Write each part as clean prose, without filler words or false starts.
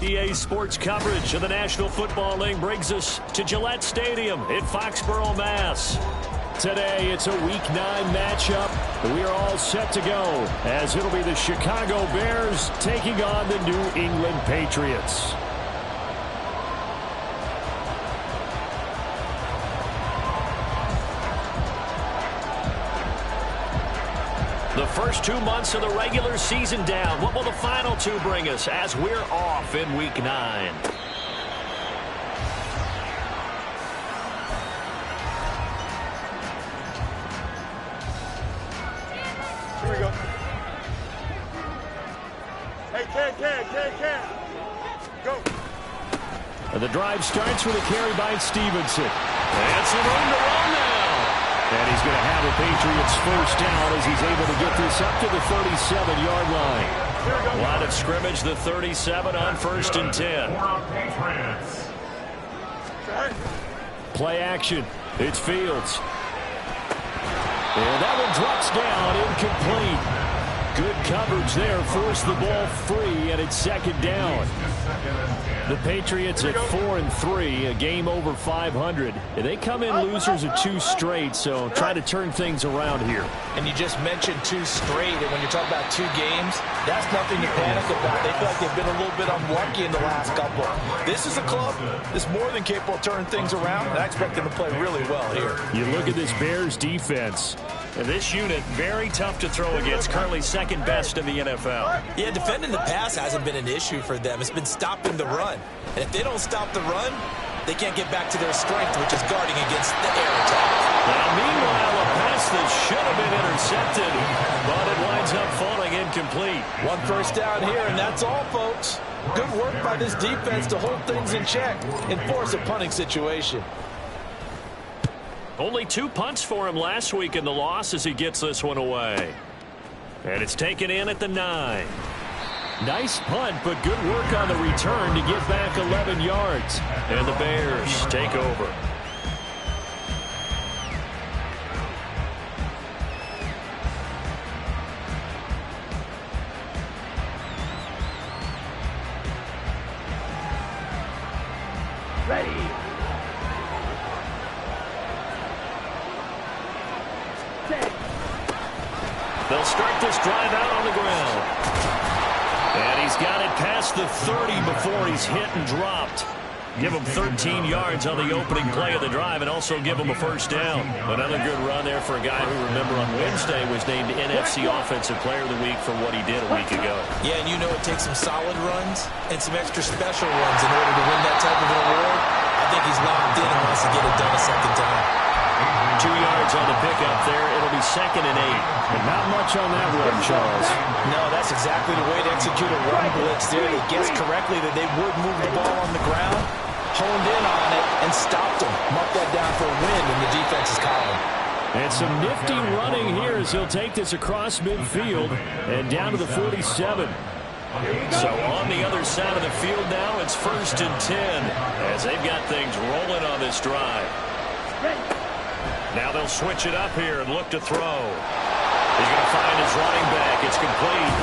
EA Sports coverage of the National Football League brings us to Gillette Stadium in Foxborough, Mass. Today, it's a Week 9 matchup. We are all set to go, as it'll be the Chicago Bears taking on the New England Patriots. The first 2 months of the regular season down. What will the final 2 bring us as we're off in Week 9? Here we go. Hey, Ken. Go. And the drive starts with a carry by Stevenson. And some room to run now. And he's going to have the Patriots first down as he's able to get this up to the 37-yard line. Line of scrimmage, the 37 on 1st and 10. Play action. It's Fields. And that one drops down, incomplete. Good coverage there, forced the ball free, and it's 2nd down. The Patriots at 4-3, a game over 500. And they come in losers of 2 straight, so try to turn things around here. And you just mentioned 2 straight, and when you're talking about 2 games, that's nothing to panic about. They feel like they've been a little bit unlucky in the last couple. This is a club that's more than capable of turning things around, and I expect them to play really well here. You look at this Bears defense. And this unit, very tough to throw against, currently 2nd best in the NFL. Yeah, defending the pass hasn't been an issue for them. It's been stopping the run. And if they don't stop the run, they can't get back to their strength, which is guarding against the air attack. Now, meanwhile, a pass that should have been intercepted, but it winds up falling incomplete. 1 first down here, and that's all, folks. Good work by this defense to hold things in check and force a punting situation. Only 2 punts for him last week in the loss as he gets this one away. And it's taken in at the 9. Nice punt, but good work on the return to get back 11 yards. And the Bears take over. Ready. They'll start this drive out on the ground. And he's got it past the 30 before he's hit and dropped. Give him 13 yards on the opening play of the drive and also give him a first down. Another good run there for a guy who, remember, on Wednesday was named NFC Offensive Player of the Week for what he did a week ago. Yeah, and you know it takes some solid runs and some extra special runs in order to win that type of an award. I think he's locked in and wants to get it done a second time. 2 yards on the pickup there. It'll be 2nd and 8. And not much on that run, Charles. No, that's exactly the way to execute a run blitz there. They guessed correctly that they would move the ball on the ground, honed in on it, and stopped them. Mark that down for a win in the defense's column. And some nifty running here as he'll take this across midfield and down to the 47. So on the other side of the field now, it's 1st and 10 as they've got things rolling on this drive. Now they'll switch it up here and look to throw. He's going to find his running back. It's complete.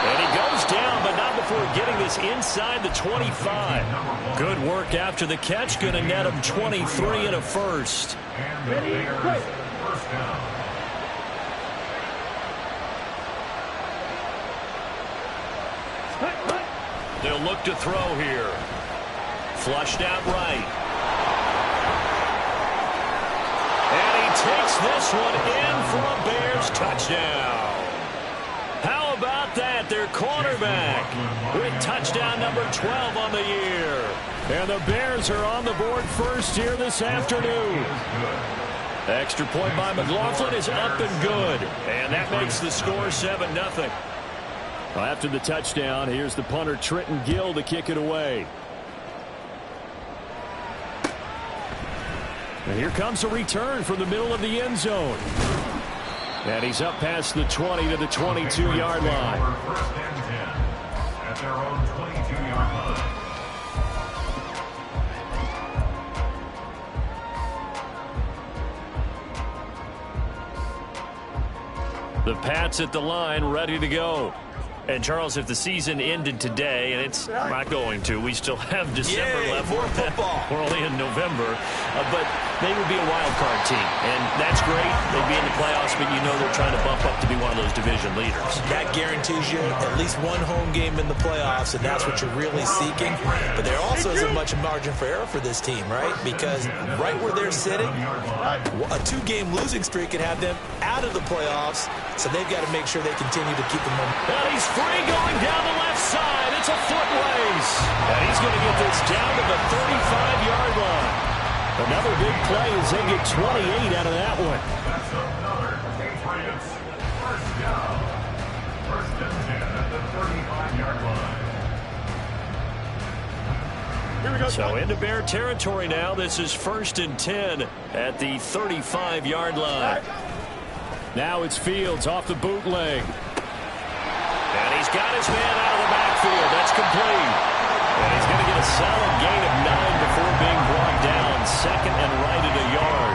And he goes down, but not before getting this inside the 25. Good work after the catch. Going to net him 23 and a first. They'll look to throw here. Flushed out right. Takes this one in for a Bears touchdown. How about that? Their quarterback with touchdown number 12 on the year. And the Bears are on the board first here this afternoon. Extra point by McLaughlin is up and good. And that makes the score 7-0. After the touchdown, here's the punter Trenton Gill to kick it away. And here comes a return from the middle of the end zone. And he's up past the 20 to the 22-yard line. First and 10 at their own 22-yard line. The Pats at the line, ready to go. And, Charles, if the season ended today, and it's not going to, we still have December left. More football. We're only in November. But they would be a wild card team, and that's great. They'd be in the playoffs, but you know they're trying to bump up to be one of those division leaders. That guarantees you at least one home game in the playoffs, and that's what you're really seeking. But there also isn't much margin for error for this team, right? Because right where they're sitting, a 2-game losing streak could have them out of the playoffs, so they've got to make sure they continue to keep them on. And he's free going down the left side. It's a foot race. And he's going to get this down to the 35-yard line. Another big play as they get 28 out of that one. That's another Patriots first down. First and 10 at the 35-yard line. Here we go. So into Bear territory now. This is 1st and 10 at the 35-yard line. Now it's Fields off the bootleg. And he's got his man out of the backfield. That's complete. And he's going to get a solid gain of 9 before being brought down. Second and right at a yard.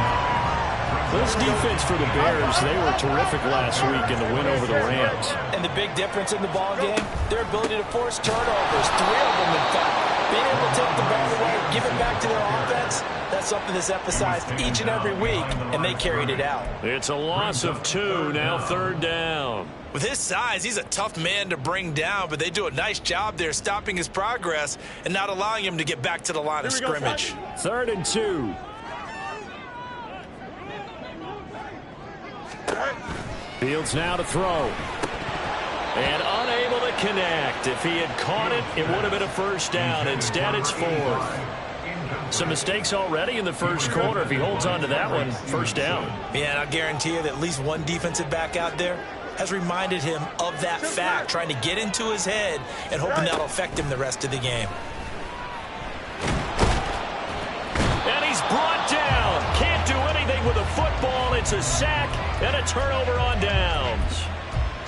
This defense for the Bears, they were terrific last week in the win over the Rams. And the big difference in the ball game, their ability to force turnovers, 3 of them in fact. Being able to take the ball away, give it back to their offense, that's something that's emphasized each and every week, and they carried it out. It's a loss of 2, now 3rd down. With his size, he's a tough man to bring down, but they do a nice job there stopping his progress and not allowing him to get back to the line of scrimmage. 3rd and 2. Fields now to throw. And unable to connect. If he had caught it, it would have been a first down. Instead, it's 4th. Some mistakes already in the first quarter. If he holds on to that one, first down. Yeah, and I guarantee you that at least one defensive back out there has reminded him of that fact, trying to get into his head and hoping that'll affect him the rest of the game. And he's brought down. Can't do anything with a football. It's a sack and a turnover on downs.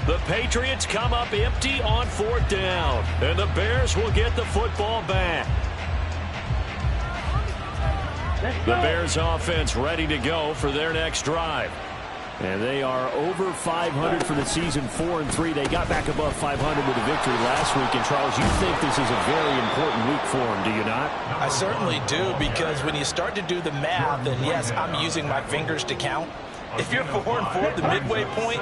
The Patriots come up empty on 4th down. And the Bears will get the football back. The Bears offense ready to go for their next drive. And they are over 500 for the season, 4-3. They got back above 500 with a victory last week. And, Charles, you think this is a very important week for them, do you not? I certainly do, because when you start to do the math, and yes, I'm using my fingers to count. If you're 4-4 at the midway point,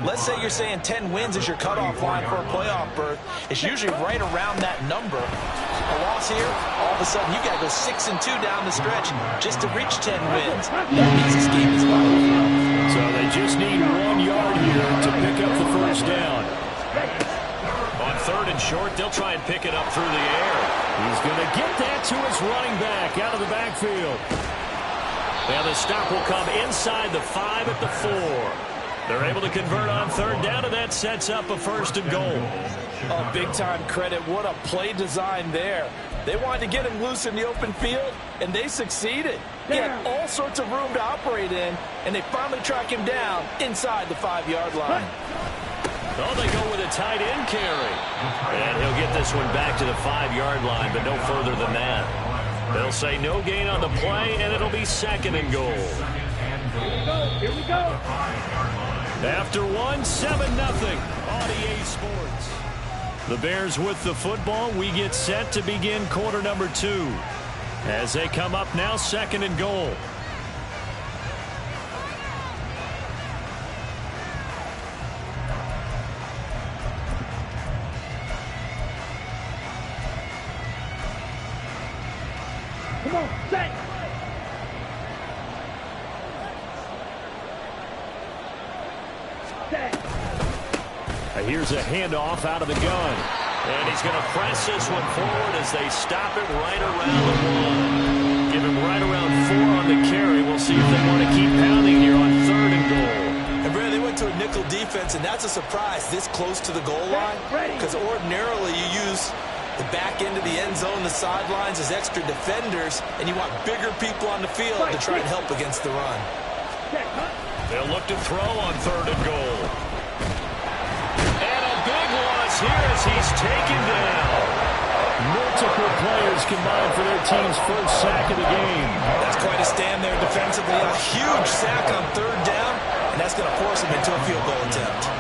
let's say you're saying 10 wins is your cutoff line for a playoff berth. It's usually right around that number. A loss here, all of a sudden you got to go 6-2 down the stretch just to reach 10 wins. That means this game is vital. So they just need 1 yard here to pick up the first down. On 3rd and short, they'll try and pick it up through the air. He's going to get that to his running back out of the backfield. Now the stop will come inside the 5 at the 4. They're able to convert on 3rd down, and that sets up a 1st and goal. Oh, big-time credit. What a play design there. They wanted to get him loose in the open field, and they succeeded. He had all sorts of room to operate in, and they finally track him down inside the 5-yard line. Oh, they go with a tight end carry. And he'll get this one back to the 5-yard line, but no further than that. They'll say no gain on the play, and it'll be 2nd and goal. Here we go. After 1, 7-0 on EA Sports. The Bears with the football. We get set to begin quarter number 2. As they come up now, 2nd and goal. Come on, set. Here's a handoff out of the gun. And he's going to press this one forward as they stop it right around the 1. Give him right around 4 on the carry. We'll see if they want to keep pounding here on 3rd and goal. And, Brad, they went to a nickel defense, and that's a surprise this close to the goal line. Because ordinarily you use the back end of the end zone, the sidelines as extra defenders, and you want bigger people on the field to try and help against the run. They'll look to throw on 3rd and goal. And a big loss here as he's taken down. Multiple players combined for their team's first sack of the game. That's quite a stand there defensively. A huge sack on 3rd down, and that's going to force him into a field goal attempt.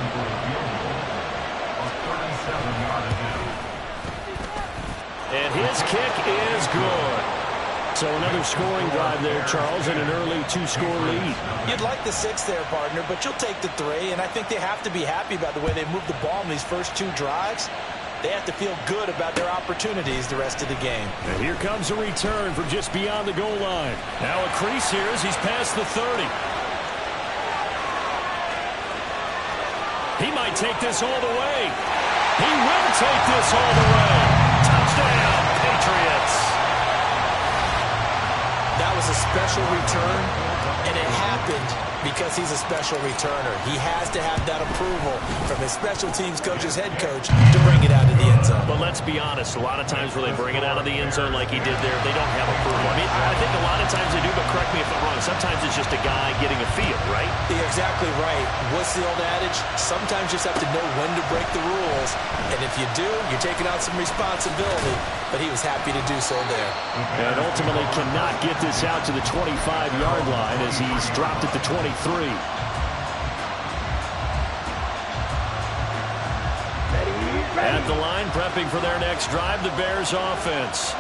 And his kick is good. So another scoring drive there, Charles, and an early 2-score lead. You'd like the 6 there, partner, but you'll take the 3, and I think they have to be happy about the way they moved the ball in these first 2 drives. They have to feel good about their opportunities the rest of the game. And here comes a return from just beyond the goal line. Now a crease here as he's past the 30. He might take this all the way. He will take this all the way. Touchdown, Patriots. That was a special return, and it happened because he's a special returner. He has to have that approval from his special teams coach's head coach to bring it out of the end zone. But let's be honest, a lot of times where they bring it out of the end zone like he did there, they don't have approval. I mean, I think a lot of times they do, but correct me if I'm wrong. Sometimes it's just a guy getting a feel, right? You're exactly right. What's the old adage? Sometimes you just have to know when to break the rules. And if you do, you're taking out some responsibility. But he was happy to do so there. And ultimately cannot get this out to the 25-yard line as he's dropped at the 23. At the line, prepping for their next drive, the Bears offense.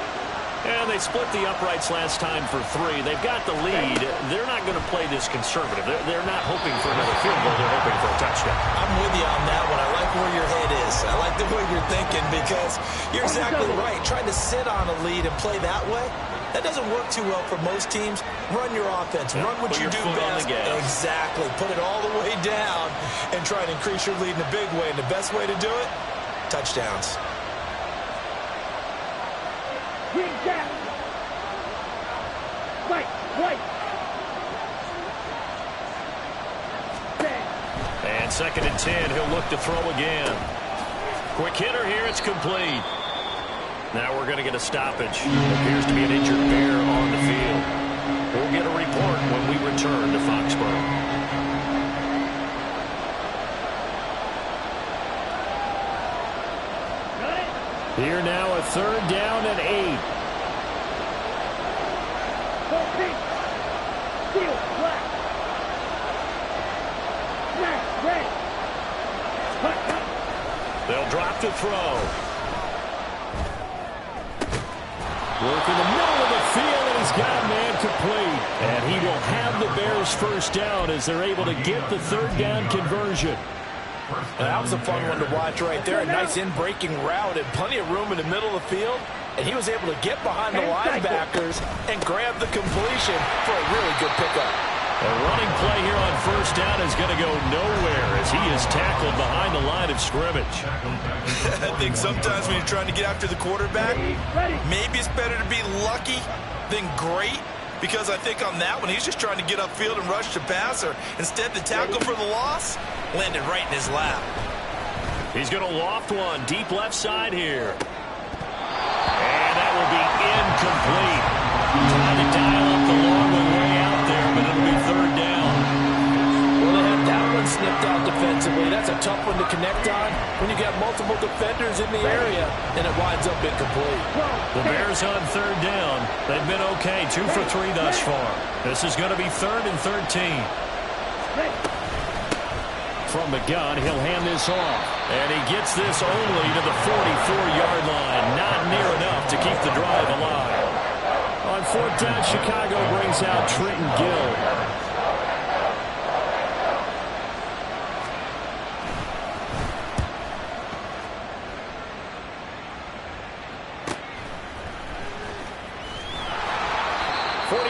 And they split the uprights last time for 3. They've got the lead. They're not going to play this conservative. They're not hoping for another field goal. They're hoping for a touchdown. I'm with you on that one. I like where your head is. I like the way you're thinking because you're exactly right. Trying to sit on a lead and play that way, that doesn't work too well for most teams. Run your offense. Run what you do best. Exactly. Put it all the way down and try and increase your lead in a big way. And the best way to do it, touchdowns. And 2nd and 10, he'll look to throw again. Quick hitter here, it's complete. Now we're going to get a stoppage. Appears to be an injured Bear on the field. We'll get a report when we return to Foxborough. Here now a 3rd down and 8. They'll drop to throw. Work in the middle of the field, and he's got a man complete. And he will have the Bears first down as they're able to get the 3rd down conversion. And that was a fun one to watch right there. A nice in-breaking route and plenty of room in the middle of the field. And he was able to get behind the linebackers and grab the completion for a really good pickup. A running play here on 1st down is going to go nowhere as he is tackled behind the line of scrimmage. I think sometimes when you're trying to get after the quarterback, maybe it's better to be lucky than great. Because I think on that one, he's just trying to get upfield and rush the passer. Instead, the tackle for the loss landed right in his lap. He's going to loft one deep left side here. And that will be incomplete. Trying to dial up the long one way out there, but it'll be 3rd down. Well, they had that one snipped out defensively. That's a tough one to connect on when you got multiple defenders in the area, and it winds up incomplete. The Bears on 3rd down. They've been okay, 2 for 3 thus far. This is going to be 3rd and 13. From the gun, he'll hand this off. And he gets this only to the 44-yard line. Not near enough to keep the drive alive. On 4th down, Chicago brings out Trenton Gill.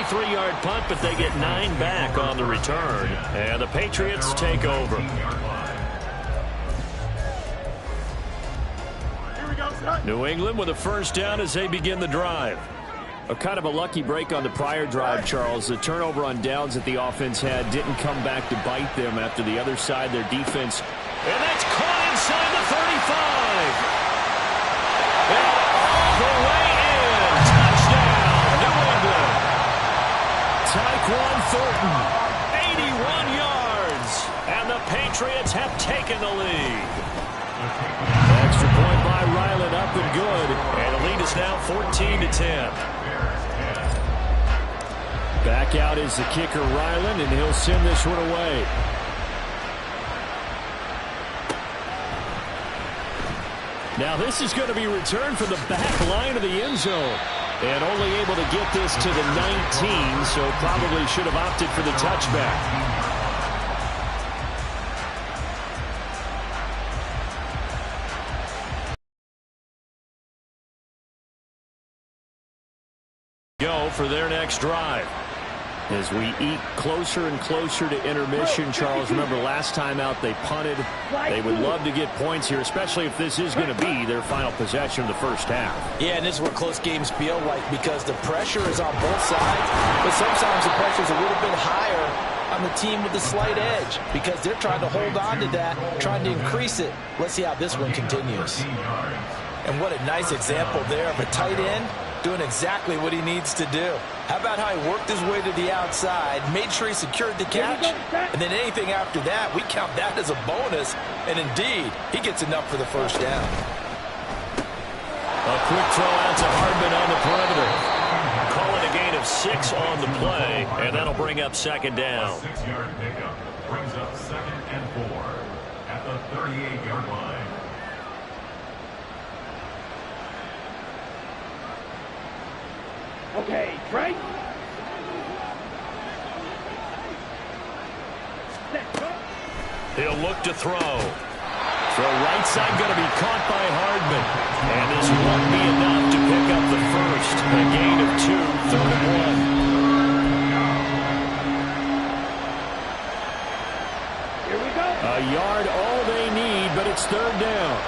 Three-yard punt, but they get 9 back on the return. And the Patriots take over. New England with a 1st down as they begin the drive. A kind of a lucky break on the prior drive, Charles. The turnover on downs that the offense had didn't come back to bite them after the other side, their defense. And that's caught inside the 35. And all the way in. Touchdown, New England. Tyquan Thornton, 81 yards. And the Patriots have taken the lead. Extra point by Ryland up and good. And the lead is now 14-10. Back out is the kicker, Ryland, and he'll send this one away. Now this is going to be returned from the back line of the end zone. And only able to get this to the 19, so probably should have opted for the touchback. Go for their next drive. As we eat closer and closer to intermission, Charles, remember last time out they punted. They would love to get points here, especially if this is going to be their final possession of the first half. Yeah, and this is what close games feel like because the pressure is on both sides, but sometimes the pressure is a little bit higher on the team with the slight edge because they're trying to hold on to that, trying to increase it. Let's see how this one continues. And what a nice example there of a tight end doing exactly what he needs to do. How about how he worked his way to the outside, made sure he secured the catch, and then anything after that, we count that as a bonus, and indeed, he gets enough for the first down. A quick throw out to Hardman on the perimeter. Call it a gain of 6 on the play, and that'll bring up second down. A 6-yard pickup brings up 2nd and 4 at the 38-yard line. Okay, Trey. Set, go. He'll look to throw. Throw right side going to be caught by Hardman. And this won't be enough to pick up the first. A gain of 2, 3rd and 1. Here we go. A yard all they need, but it's 3rd down.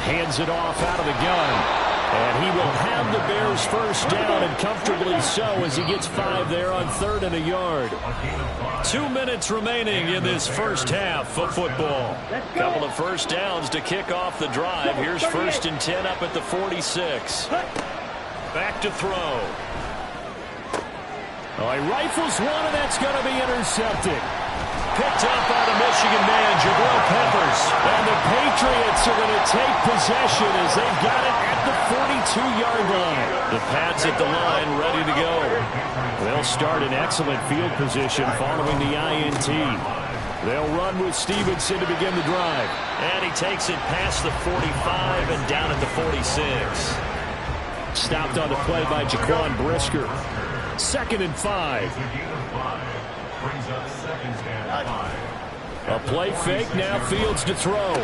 Hands it off out of the gun. And he will have the Bears first down, and comfortably so as he gets 5 there on 3rd and a yard. 2 minutes remaining in this first half of football. Couple of first downs to kick off the drive. Here's 1st and 10 up at the 46. Back to throw. Oh, he rifles one, and that's going to be intercepted. Picked up by the Michigan man, Jabril Peppers. And the Patriots are going to take possession as they've got it at the 42-yard line. The Pats at the line, ready to go. They'll start in excellent field position following the INT. They'll run with Stevenson to begin the drive. And he takes it past the 45 and down at the 46. Stopped on the play by Jaquan Brisker. 2nd and 5. Brings up 2nd and 5. A play fake, now Fields to throw.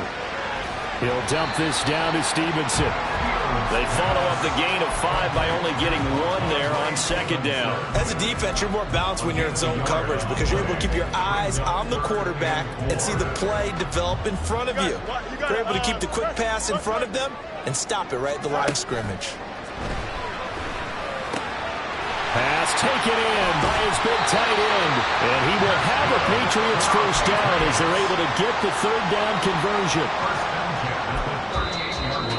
He'll dump this down to Stevenson. They follow up the gain of 5 by only getting 1 there on 2nd down. As a defense, you're more balanced when you're in zone coverage because you're able to keep your eyes on the quarterback and see the play develop in front of you. You're able to keep the quick pass in front of them and stop it right at the line of scrimmage. Pass taken in by his big tight end. And he will have a Patriots first down as they're able to get the 3rd down conversion.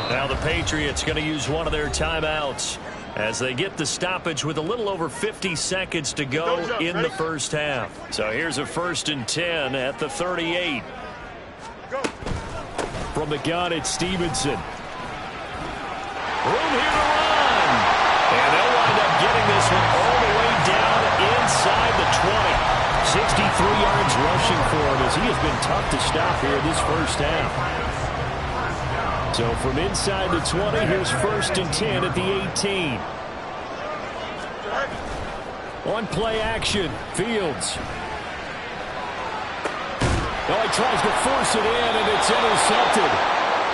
Now the Patriots going to use one of their timeouts as they get the stoppage with a little over 50 seconds to go in the first half. So here's a 1st and 10 at the 38. From the gun, it's Stevenson. Room here to run. And they'll wind up getting this one all the way down inside the 20. 63 yards rushing for him as he has been tough to stop here this first half. So from inside the 20, here's 1st and 10 at the 18. On play action, Fields. Oh, he tries to force it in, and it's intercepted.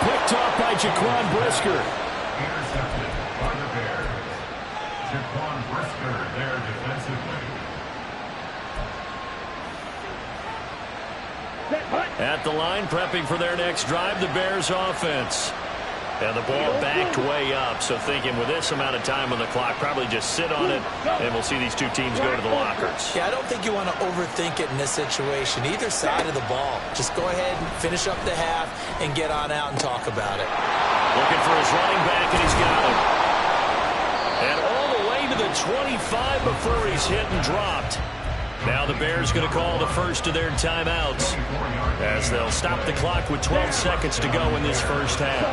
Picked off by Jaquan Brisker. Intercepted by the Bears. Jaquan Brisker there defensively. At the line, prepping for their next drive, the Bears offense. And the ball backed way up, so thinking with this amount of time on the clock, probably just sit on it, and we'll see these two teams go to the lockers. Yeah, I don't think you want to overthink it in this situation. Either side of the ball. Just go ahead and finish up the half and get on out and talk about it. Looking for his running back, and he's got him. And all the way to the 25 before he's hit and dropped. Now the Bears going to call the first of their timeouts as they'll stop the clock with 12 seconds to go in this first half.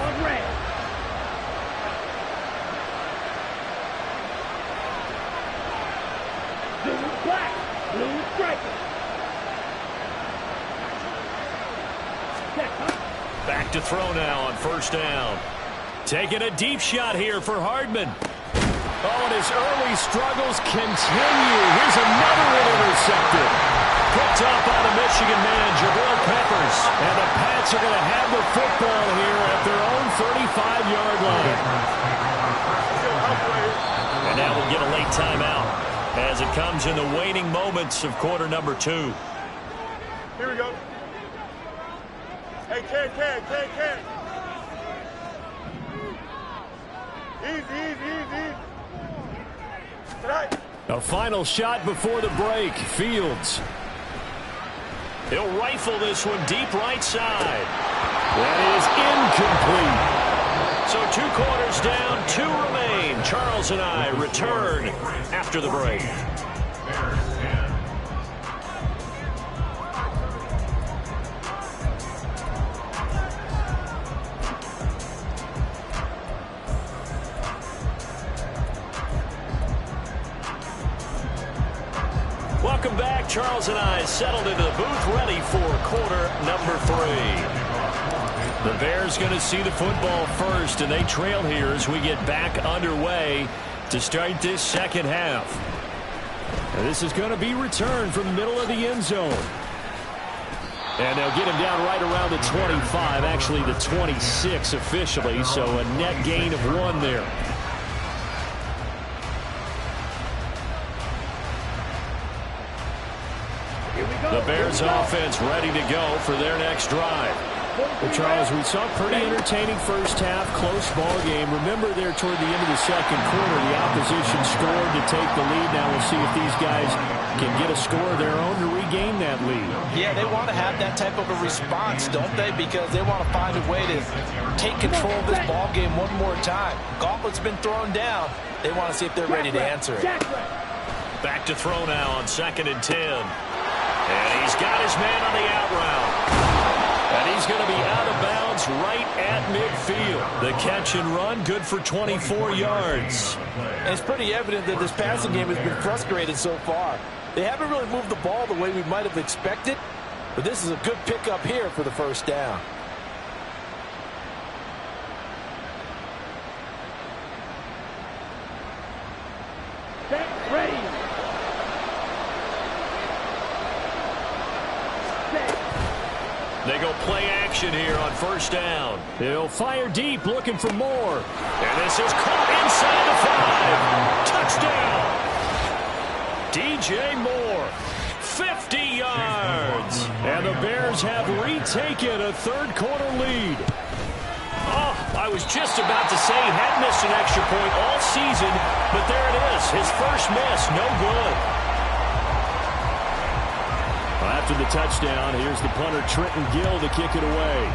to throw now on first down. Taking a deep shot here for Hardman. Oh, and his early struggles continue. Here's another one intercepted. Picked up by the Michigan man, Jabril Peppers. And the Pats are going to have the football here at their own 35-yard line. And now we'll get a late timeout as it comes in the waning moments of quarter number 2. Here we go. Hey, Ken. Easy. Tonight. A final shot before the break. Fields. He'll rifle this one deep right side. That is incomplete. So 2 quarters down, 2 remain. Charles and I return after the break. Welcome back. Charles and I settled into the booth, ready for quarter number 3. The Bears going to see the football first, and they trail here as we get back underway to start this second half. And this is going to be returned from the middle of the end zone. And they'll get him down right around the 25, actually the 26 officially, so a net gain of 1 there. The Bears offense ready to go for their next drive. Well, Charles, we saw a pretty entertaining first half, close ball game. Remember there toward the end of the second quarter, the opposition scored to take the lead. Now we'll see if these guys can get a score of their own to regain that lead. Yeah, they want to have that type of a response, don't they? Because they want to find a way to take control of this ball game one more time. Gauntlet's been thrown down. They want to see if they're ready to answer it. Back to throw now on 2nd and 10. And he's got his man on the out route. And he's going to be out of bounds right at midfield. The catch and run, good for 24 yards. And it's pretty evident that this passing game has been frustrated so far. They haven't really moved the ball the way we might have expected, but this is a good pickup here for the first down. Ready. They go play action here on first down. He'll fire deep, looking for more. And this is caught inside the 5. Touchdown. DJ Moore, 50 yards. And the Bears have retaken a third-quarter lead. Oh, I was just about to say he had missed an extra point all season, but there it is. His first miss, no good. After the touchdown, here's the punter, Trenton Gill, to kick it away.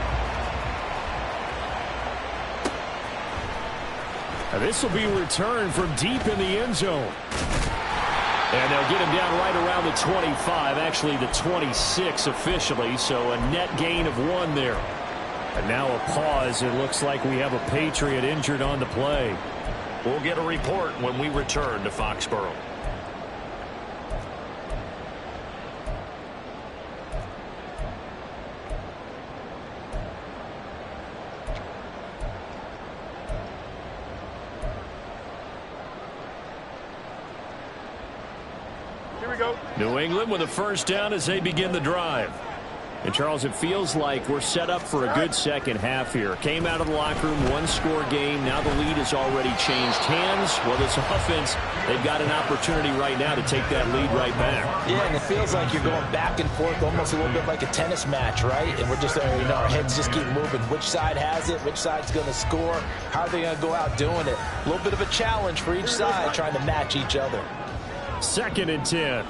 And this will be returned from deep in the end zone. And they'll get him down right around the 25, actually the 26 officially, so a net gain of 1 there. And now a pause. It looks like we have a Patriot injured on the play. We'll get a report when we return to Foxborough. New England with a first down as they begin the drive. And, Charles, it feels like we're set up for a good second half here. Came out of the locker room, 1-score game. Now the lead has already changed hands. Well, this offense, they've got an opportunity right now to take that lead right back. Yeah, and it feels like you're going back and forth almost a little bit like a tennis match, right? And we're just, our heads just keep moving. Which side has it? Which side's going to score? How are they going to go out doing it? A little bit of a challenge for each side trying to match each other. 2nd and 10.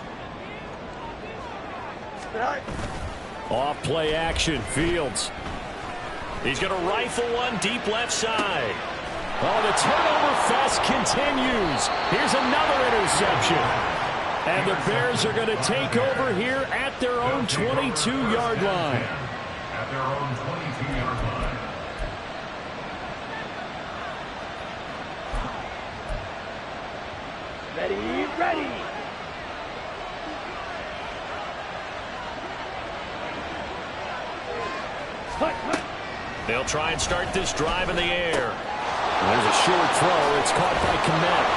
Off play action, Fields. He's going to rifle one deep left side. Oh, the turnover fest continues. Here's another interception. And the Bears are going to take over here at their own 22-yard line. At their own 22-yard line. Ready. They'll try and start this drive in the air. There's a short throw. It's caught by Kmet.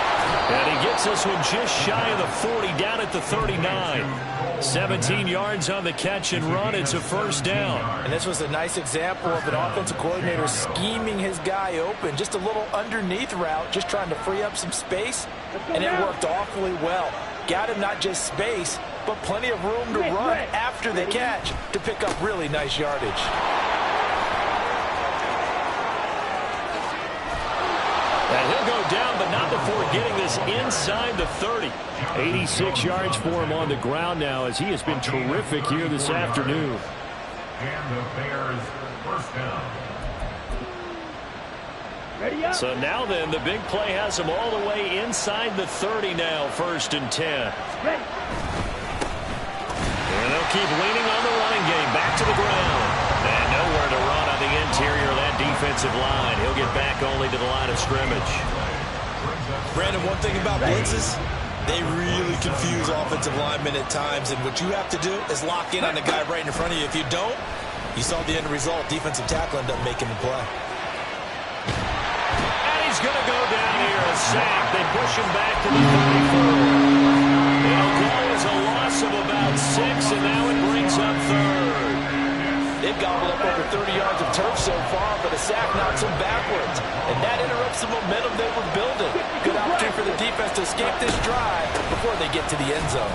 And he gets this one just shy of the 40, down at the 39. 17 yards on the catch and run. It's a first down. And this was a nice example of an offensive coordinator scheming his guy open. Just a little underneath route, just trying to free up some space. And it worked awfully well. Got him not just space, but plenty of room to run after the catch to pick up really nice yardage. And he'll go down, but not before getting this inside the 30. 86 yards for him on the ground now, as he has been terrific here this afternoon. And the Bears first down. Ready up. So now then, the big play has him all the way inside the 30 now, 1st and 10. Ready. And they'll keep leaning on the running game. Back to the ground. And nowhere to run on the interior of that defensive line. He'll get back only to the line of scrimmage. Brandon, one thing about blitzes, they really confuse offensive linemen at times. And what you have to do is lock in on the guy right in front of you. If you don't, you saw the end result. Defensive tackle ended up making the play. And he's going to go down here, a sack. They push him back to the 34. It'll go as a loss of about 6, and now it brings up 3rd. They've gobbled up over 30 yards of turf so far, but a sack knocks them backwards. And that interrupts the momentum they were building. Good opportunity for the defense to escape this drive before they get to the end zone.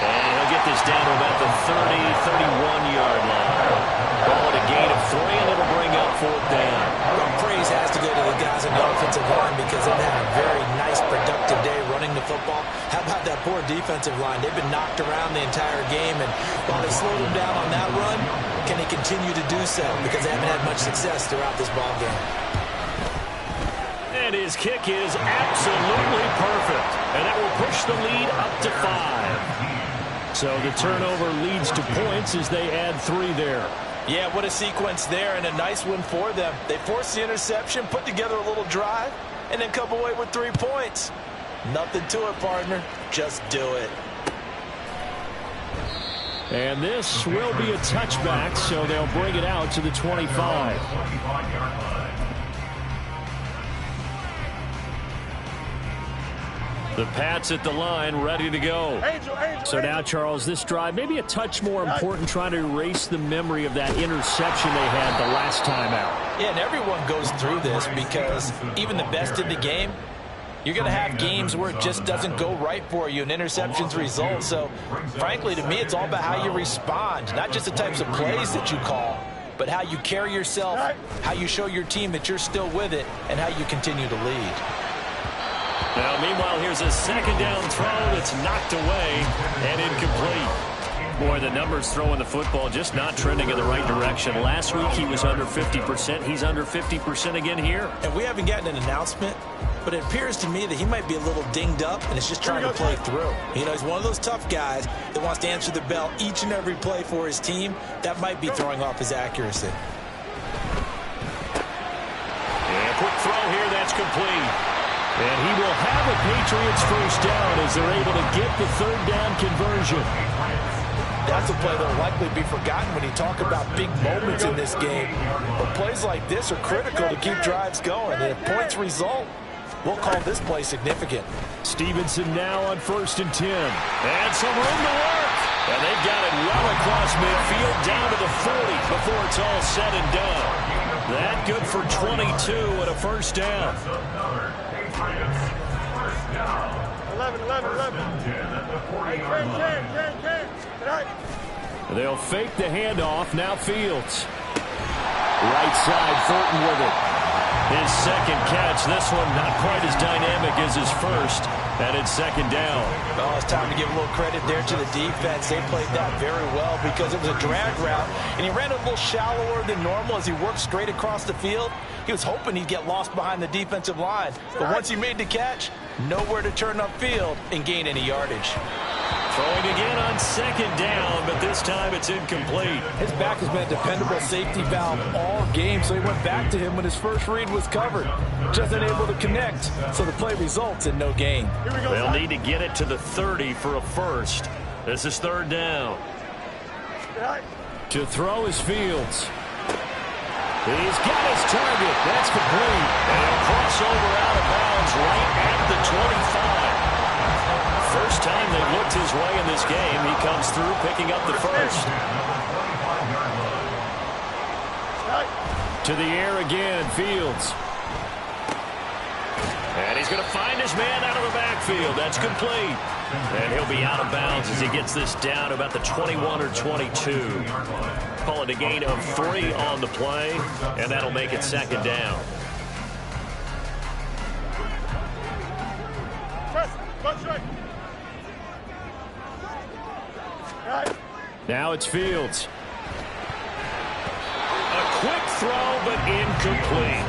And he'll get this down to about the 30, 31-yard line. Call it a gain of 3, and it'll bring up 4th down. Well, praise has to go to the guys on the offensive line because they've had a very nice, productive day running the football. How about that poor defensive line? They've been knocked around the entire game, and while they slowed them down on that run, can they continue to do so? Because they haven't had much success throughout this ball game. And his kick is absolutely perfect. And that will push the lead up to 5. So the turnover leads to points as they add 3 there. Yeah, what a sequence there, and a nice one for them. They forced the interception, put together a little drive, and then come away with 3 points. Nothing to it, partner. Just do it. And this will be a touchback, so they'll bring it out to the 25. The Pats at the line, ready to go. So now, Charles, this drive, maybe a touch more important, trying to erase the memory of that interception they had the last time out. Yeah, and everyone goes through this because even the best in the game, you're going to have games where it just doesn't go right for you and interceptions result. So, frankly, to me, it's all about how you respond, not just the types of plays that you call, but how you carry yourself, how you show your team that you're still with it, and how you continue to lead. Now, meanwhile, here's a 2nd down throw that's knocked away and incomplete. Boy, the numbers throwing the football just not trending in the right direction. Last week, he was under 50%. He's under 50% again here. And we haven't gotten an announcement, but it appears to me that he might be a little dinged up and is just trying to play through. You know, he's one of those tough guys that wants to answer the bell each and every play for his team. That might be throwing off his accuracy. And a quick throw here, that's complete. And he will have a Patriots first down as they're able to get the 3rd down conversion. That's a play that will likely be forgotten when you talk about big moments in this game. But plays like this are critical to keep drives going. And if points result, we'll call this play significant. Stevenson now on 1st and 10. And some room to work. And they've got it well across midfield down to the 40 before it's all said and done. That good for 22 and a first down. 11. Hey, 10. They'll fake the handoff. Now Fields. Right side, Thornton with it. His 2nd catch. This one not quite as dynamic as his first. And it's 2nd down. Well, it's time to give a little credit there to the defense. They played that very well because it was a drag route. And he ran a little shallower than normal as he worked straight across the field. He was hoping he'd get lost behind the defensive line. But once he made the catch, nowhere to turn upfield and gain any yardage. Throwing again on 2nd down, but this time it's incomplete. His back has been a dependable safety valve all game, so he went back to him when his first read was covered. Just unable to connect, so the play results in no gain. They'll need to get it to the 30 for a first. This is 3rd down. To throw is Fields. He's got his target. That's complete. And he'll cross over out of bounds right at the 25. First time they've looked his way in this game. He comes through picking up the first. To the air again, Fields. And he's going to find his man out of the backfield. That's complete. And he'll be out of bounds as he gets this down about the 21 or 22. Call it a gain of 3 on the play, and that'll make it second down. Now it's Fields. A quick throw, but incomplete.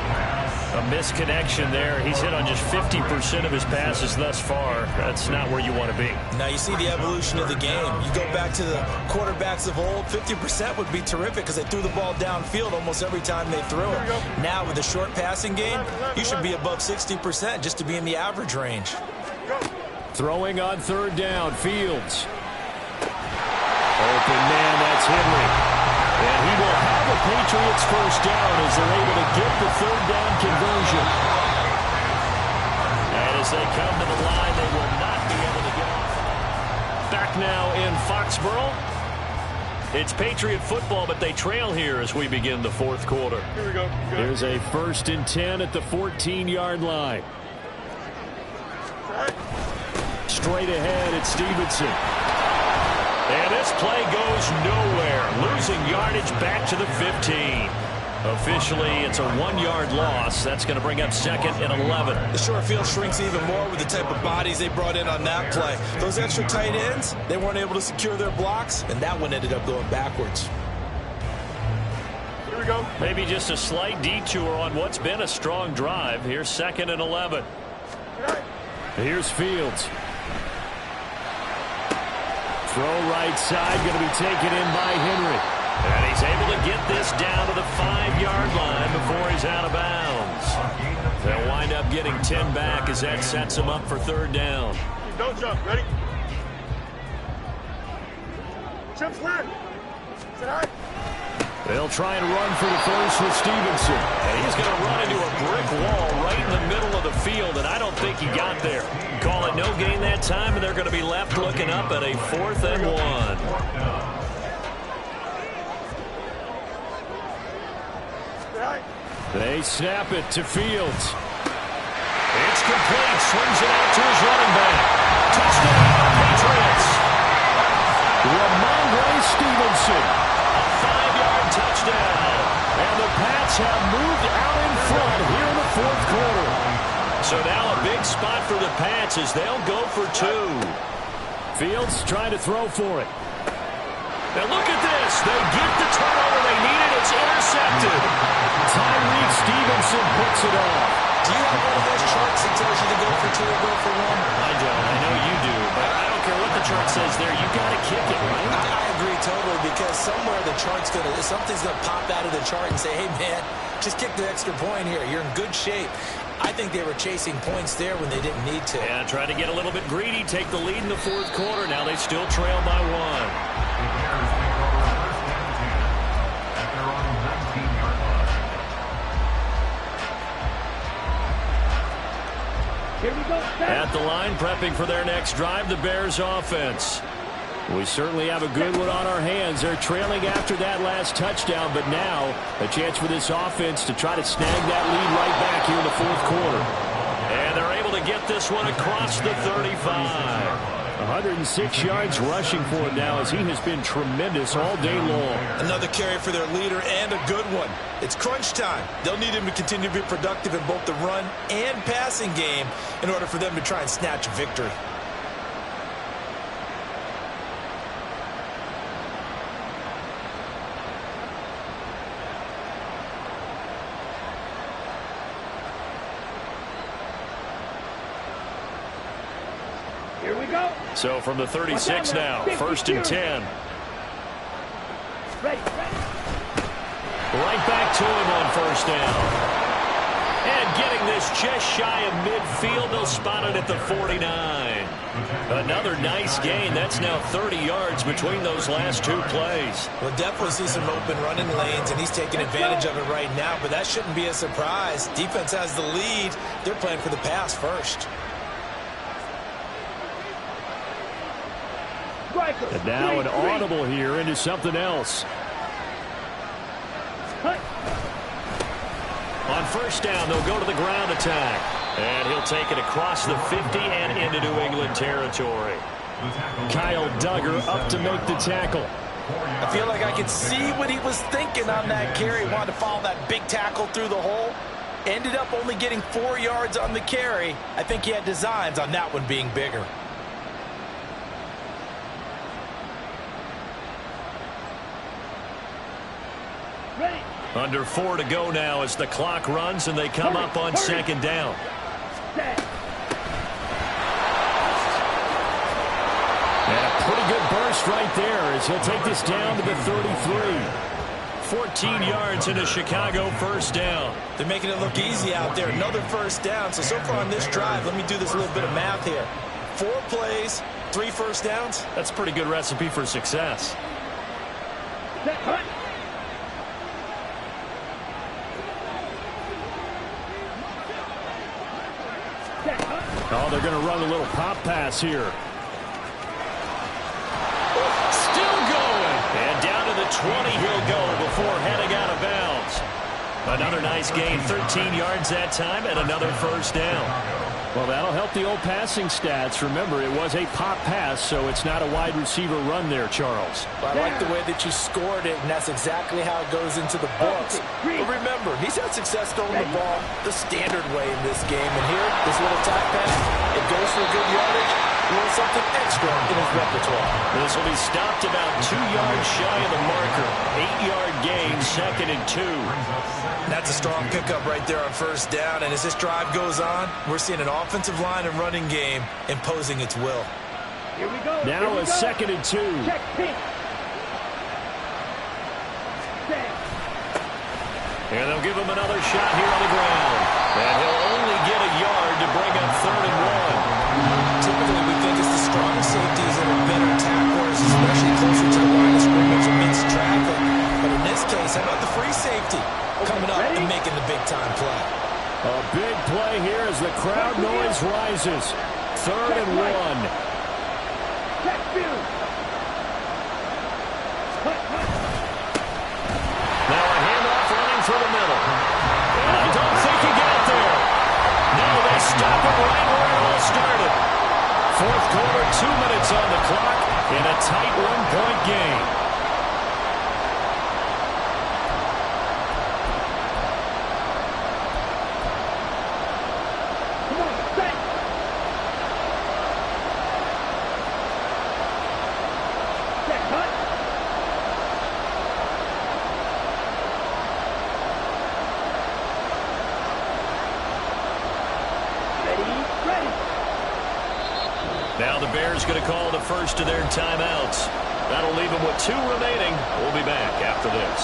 A misconnection there. He's hit on just 50% of his passes thus far. That's not where you want to be. Now you see the evolution of the game. You go back to the quarterbacks of old, 50% would be terrific because they threw the ball downfield almost every time they threw it. Now with the short passing game, you should be above 60% just to be in the average range. Throwing on third down, Fields. Open man, that's Henry. And he will have a Patriots first down as they're able to get the third down conversion. And as they come to the line, they will not be able to get off. Back now in Foxborough. It's Patriot football, but they trail here as we begin the fourth quarter. Here we go. Here's a 1st and 10 at the 14-yard line. Straight ahead, it's Stevenson. And this play goes nowhere. Losing yardage back to the 15. Officially, it's a 1-yard loss. That's going to bring up 2nd and 11. The short field shrinks even more with the type of bodies they brought in on that play. Those extra tight ends, they weren't able to secure their blocks, and that one ended up going backwards. Here we go. Maybe just a slight detour on what's been a strong drive. Here's 2nd and 11. Here's Fields. Throw right side, going to be taken in by Henry. And he's able to get this down to the 5-yard line before he's out of bounds. They'll wind up getting 10 back as that sets him up for third down. Don't jump. Ready? Jump left. Sit high. They'll try and run for the first with Stevenson. And he's going to run into a brick wall right in the middle of the field, and I don't think he got there. Call it no gain that time, and they're going to be left looking up at a 4th and 1. They snap it to Fields. It's complete. Swings it out to his running back. Touchdown, Patriots. Ramondre Stevenson. A 5-yard touchdown. And the Pats have moved out in front here in the fourth quarter. So now a big spot for the Pats as they'll go for 2. Fields trying to throw for it. And look at this. They get the turnover they needed. It's intercepted. Tyreek Stevenson puts it off. Do you have one of those charts that tells you to go for 2 or go for 1? I don't. I know you do. But I don't care what the chart says there. You got to kick it, right? I agree totally because somewhere the chart's going to, something's going to pop out of the chart and say, hey, man, just kick the extra point here. You're in good shape. I think they were chasing points there when they didn't need to. Yeah, try to get a little bit greedy, take the lead in the fourth quarter. Now they still trail by 1. Here we go. At the line, prepping for their next drive, the Bears offense. We certainly have a good one on our hands. They're trailing after that last touchdown, but now a chance for this offense to try to snag that lead right back here in the fourth quarter. And they're able to get this one across the 35. 106 yards rushing for him now as he has been tremendous all day long. Another carry for their leader and a good one. It's crunch time. They'll need him to continue to be productive in both the run and passing game in order for them to try and snatch a victory. Here we go. So from the 36 now, 1st and 10. Ready. Right back to him on 1st down. And getting this just shy of midfield. They'll spot it at the 49. Another nice gain. That's now 30 yards between those last two plays. We'll definitely see some open running lanes, and he's taking advantage of it right now, but that shouldn't be a surprise. Defense has the lead. They're playing for the pass first. And now an audible here into something else. On first down, they'll go to the ground attack. And he'll take it across the 50 and into New England territory. Kyle Duggar up to make the tackle. I feel like I could see what he was thinking on that carry. Wanted to follow that big tackle through the hole. Ended up only getting 4 yards on the carry. I think he had designs on that one being bigger. Under 4 to go now as the clock runs and they come up on second down. And a pretty good burst right there as he'll take this down to the 33. 14 yards in a Chicago first down. They're making it look easy out there. Another first down. So far on this drive, let me do this little bit of math here. 4 plays, 3 first downs. That's a pretty good recipe for success. Oh, they're going to run a little pop pass here. Still going. And down to the 20 he'll go before heading out of bounds. Another nice gain, 13 yards that time, and another first down. Well, that'll help the old passing stats. Remember, it was a pop pass, so it's not a wide receiver run there, Charles. Well, I like the way that you scored it, and that's exactly how it goes into the books. But remember, he's had success throwing the ball the standard way in this game. And here, this little top pass, it goes for a good yardage. A little something extra in his repertoire. This will be stopped about 2 yards shy of the marker. 8-yard gain, 2nd and 2. That's a strong pickup right there on first down. And as this drive goes on, we're seeing an offensive line and running game imposing its will. Here we go. Now a 2nd and 2. Check pink. And they'll give him another shot here on the ground. And he'll only get a yard to bring up 3rd and 1. Typically, we think it's the strong safeties that are better tacklers, especially closer to the line of scrimmage amidst traffic. But in this case, how about the free safety coming up and making the big-time play? A big play here as the crowd noise rises. 3rd and 1. Check view. Now a handoff running through the middle. And I don't think he got there. No, they stop it right where it all started. 4th quarter, 2 minutes on the clock, and a tight 1-point game. Now the Bears going to call the first of their timeouts. That'll leave them with 2 remaining. We'll be back after this.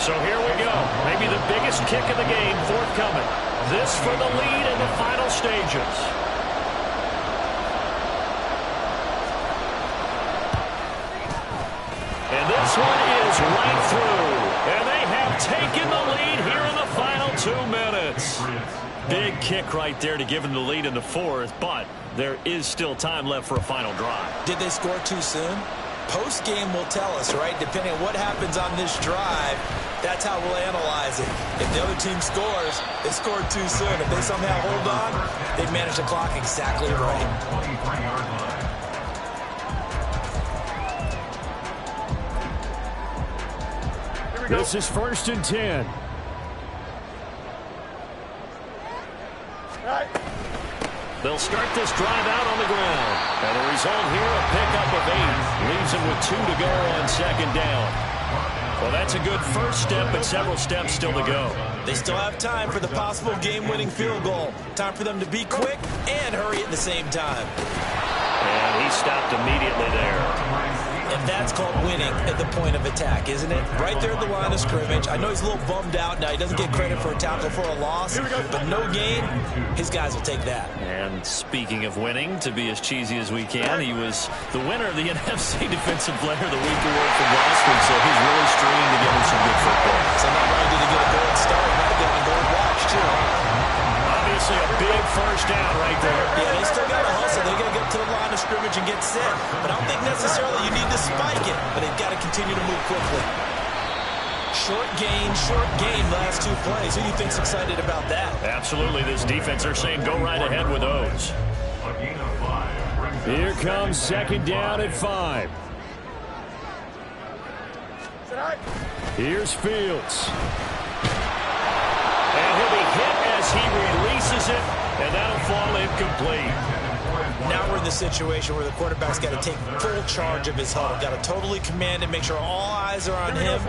So here we go. Maybe the biggest kick of the game forthcoming. This for the lead in the final stages. And this one is right through. And they have taken the lead here in the final 2 minutes. Big kick right there to give them the lead in the 4th, but there is still time left for a final drive. Did they score too soon? Post-game will tell us, right? Depending on what happens on this drive, that's how we'll analyze it. If the other team scores, they scored too soon. If they somehow hold on, they've managed the clock exactly right. 23-yard line. This is 1st and 10. They'll start this drive out on the ground. And the result here, a pickup of 8. Leaves them with 2 to go on 2nd down. Well, that's a good first step, but several steps still to go. They still have time for the possible game-winning field goal. Time for them to be quick and hurry at the same time. And he stopped immediately there. And that's called winning at the point of attack, isn't it? Right there at the line of scrimmage. I know he's a little bummed out now. He doesn't get credit for a tackle for a loss, but no gain, his guys will take that. And speaking of winning, to be as cheesy as we can, he was the winner of the NFC Defensive Player of the Week award from last week, so he's really stringing together some good football. So not only did he get a gold star, he might have gotten a gold watch, too. Obviously a big first down right there. Yeah, they still got to hustle. They got to get to the line of scrimmage and get set. But I don't think necessarily you need to spike it, but they've got to continue to move quickly. Short gain last 2 plays. Who do you think's excited about that? Absolutely. This defense, they're saying go right ahead with those. Here comes second down at 5. Here's Fields. And he'll be hit as he releases it, and that'll fall incomplete. Now we're in the situation where the quarterback's got to take full charge of his huddle. Got to totally command it, make sure all eyes are on him.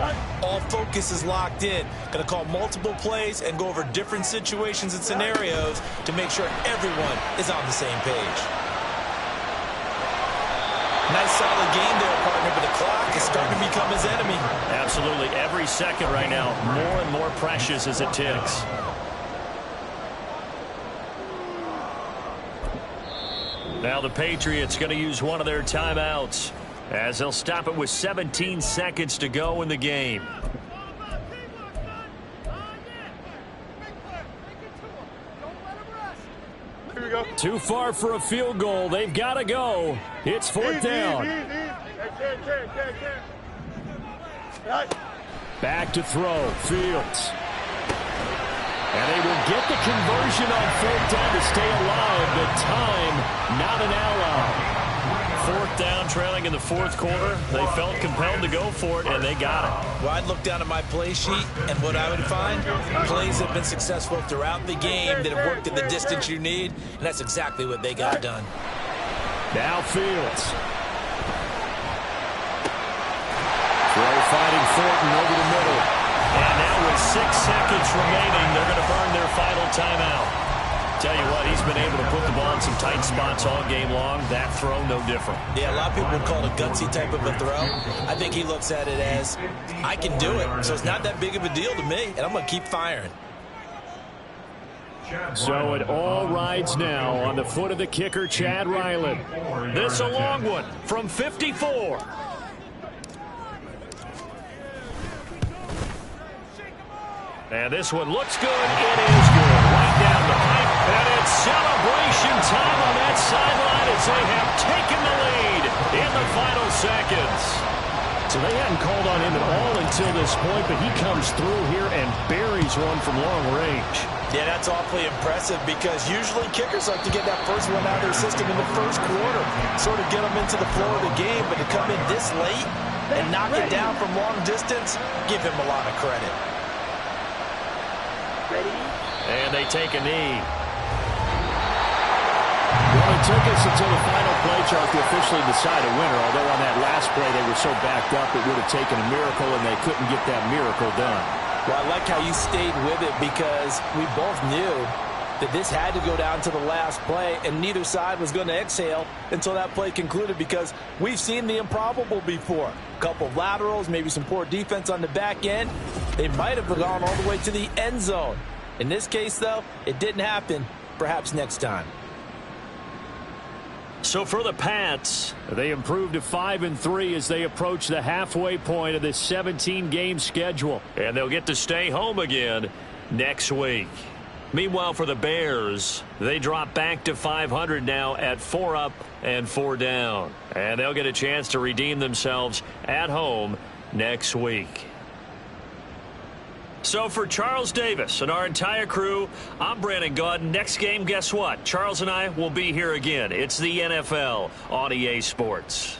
All focus is locked in. Going to call multiple plays and go over different situations and scenarios to make sure everyone is on the same page. Nice solid game there, partner, but the clock is starting to become his enemy. Absolutely. Every second right now, more and more precious as it ticks. Now the Patriots going to use one of their timeouts as they'll stop it with 17 seconds to go in the game. Here we go. Too far for a field goal. They've got to go. It's fourth down. Back to throw. Fields. And they will get the conversion on fourth down to stay alive. The time, not an ally. Fourth down, trailing in the fourth quarter. They felt compelled to go for it, and they got it. Well, I'd look down at my play sheet, and what I would find, plays have been successful throughout the game that have worked at the distance you need, and that's exactly what they got done. Now Fields. Throw fighting Thornton over the middle. And now with 6 seconds remaining, they're going to burn their final timeout. Tell you what, he's been able to put the ball in some tight spots all game long. That throw, no different. Yeah, a lot of people would call it a gutsy type of a throw. I think he looks at it as, I can do it, so it's not that big of a deal to me, and I'm going to keep firing. So it all rides now on the foot of the kicker, Chad Ryland. This a long one from 54. And this one looks good. It is good. Right down the pipe. And it's celebration time on that sideline as they have taken the lead in the final seconds. So they hadn't called on him at all until this point, but he comes through here and buries one from long range. Yeah, that's awfully impressive because usually kickers like to get that first one out of their system in the first quarter, sort of get them into the flow of the game, but to come in this late and knock it down from long distance, give him a lot of credit. And they take a knee. Well, it took us until the final play chart to officially decide a winner, although on that last play they were so backed up it would have taken a miracle, and they couldn't get that miracle done. Well, I like how you stayed with it because we both knew that this had to go down to the last play, and neither side was going to exhale until that play concluded because we've seen the improbable before. A couple of laterals, maybe some poor defense on the back end. They might have gone all the way to the end zone. In this case, though, it didn't happen. Perhaps next time. So for the Pats, they improved to 5-3 as they approach the halfway point of this 17-game schedule. And they'll get to stay home again next week. Meanwhile, for the Bears, they drop back to 500 now at 4 up and 4 down. And they'll get a chance to redeem themselves at home next week. So for Charles Davis and our entire crew, I'm Brandon Gaudin. Next game, guess what? Charles and I will be here again. It's the NFL on EA Sports.